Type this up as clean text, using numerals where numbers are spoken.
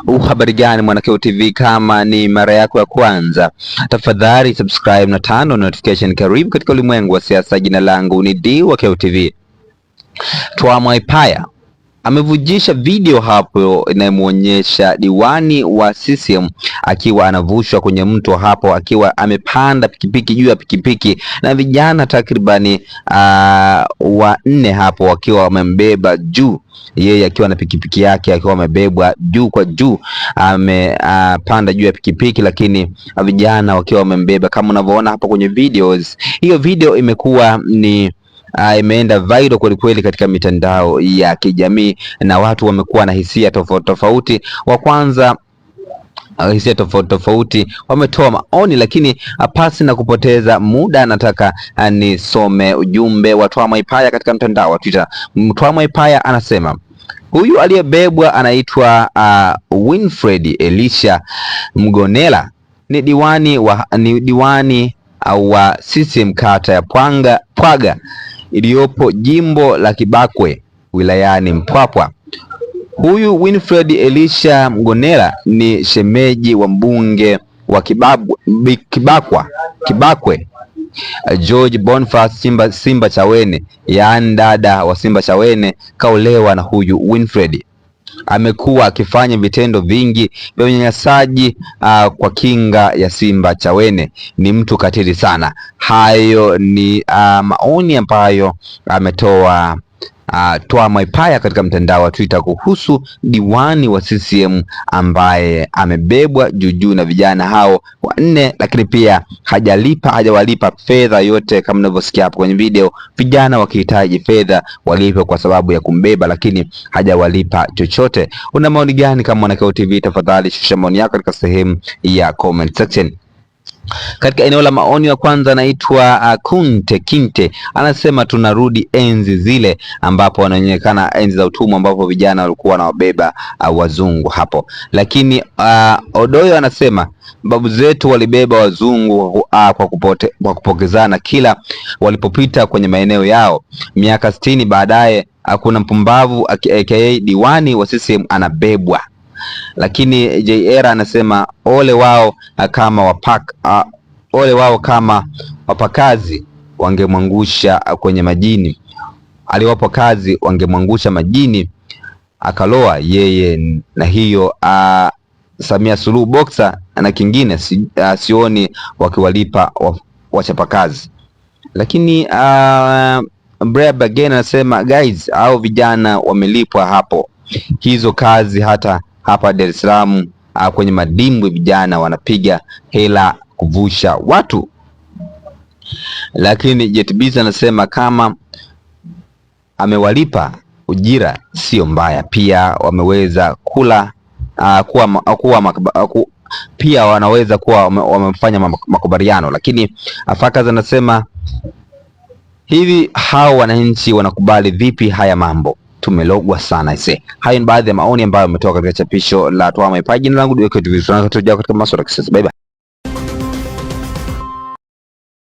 Habari gani Mwanakeo TV, kama ni mara yako ya kwanza tafadhali subscribe na turn on notification. Karibu katika ulimwengu wa siasa. Jina langu ni Dwakeo TV. Twamuipaya amevujisha video hapo inayomuonyesha diwani wa CCM akiwa anavushwa kwenye mto hapo, akiwa amepanda pikipiki juu ya pikipiki na vijana takribani wanne hapo wakiwa wamembeba juu, yeye akiwa na pikipiki yake akiwa amebebwa juu kwa juu, amepanda juu ya pikipiki, lakini vijana wakiwa wamembeba kama unavyoona hapo kwenye videos. Hiyo video imekuwa ni imeenda viral kweli kweli katika mitandao ya kijamii, na watu wamekuwa na hisia tofauti tofauti. Wa kwanza hisia tofauti tofauti wametoa maoni, lakini pasi na kupoteza muda nataka nisome ujumbe wa Twamuipaya katika mtandao wa Twitter. Twamuipaya anasema huyu aliyebebwa anaitwa Winfred Elisha Mgonela, ni diwani wa CCM kata ya Pwaga iliyopo jimbo la Kibakwe wilayani Mpwapwa. Huyu Winfred Elisha Mgonela ni shemeji wa mbunge wa Kibakwe George Boniface Simba Chawene, yaani dada wa Simba Chawene kaolewa na huyu Winfred. Amekuwa akifanya vitendo vingi vya unyanyasaji kwa kinga ya Simba Chawene, ni mtu katili sana. Hayo ni maoni ambayo ametoa Twamuipaya katika mtandao wa Twitter kuhusu diwani wa CCM ambaye amebebwa juu na vijana hao wanne, lakini pia hajawalipa fedha yote. Kama mnavyosikia hapo kwenye video, vijana wakihitaji fedha walipe kwa sababu ya kumbeba, lakini hajawalipa chochote. Una maoni gani kama Mwanakeo TV? Tafadhali shusha maoni yako katika sehemu ya comment section. Katika eneo la maoni wa kwanza anaitwa Kunte Kinte, anasema tunarudi enzi zile ambapo wanaonekana enzi za utumwa ambapo vijana walikuwa wanawabeba wazungu hapo. Lakini Odoyo anasema babu zetu walibeba wazungu kwa kupokezana kila walipopita kwenye maeneo yao. Miaka 60 baadaye kuna mpumbavu aka diwani wa CCM anabebwa. Lakini JR anasema ole wao kama wapakazi wangemwangusha kwenye majini, aliwapo kazi wangemwangusha majini akaloa yeye. Na hiyo Samia Suluhu Boxer na kingine sioni wakiwalipa wachapakazi. Lakini Brave again anasema guys, au vijana wamelipwa hapo hizo kazi, hata hapa Dar es Salaam kwenye madimbwi vijana wanapiga hela kuvusha watu. Lakini JetBiz anasema kama amewalipa ujira sio mbaya, pia wameweza kula pia wanaweza kuwa wamefanya makubaliano. Lakini Afakazi anasema hivi hao wananchi wanakubali vipi haya mambo? Tumelogwa sana ise. Hayo ni baadhi ya maoni ambayo yametoka katika chapisho la Twamuipaya. Jina langu Dwakeo TV, tunatujia katika masuala ya kisiasa. Bye bye.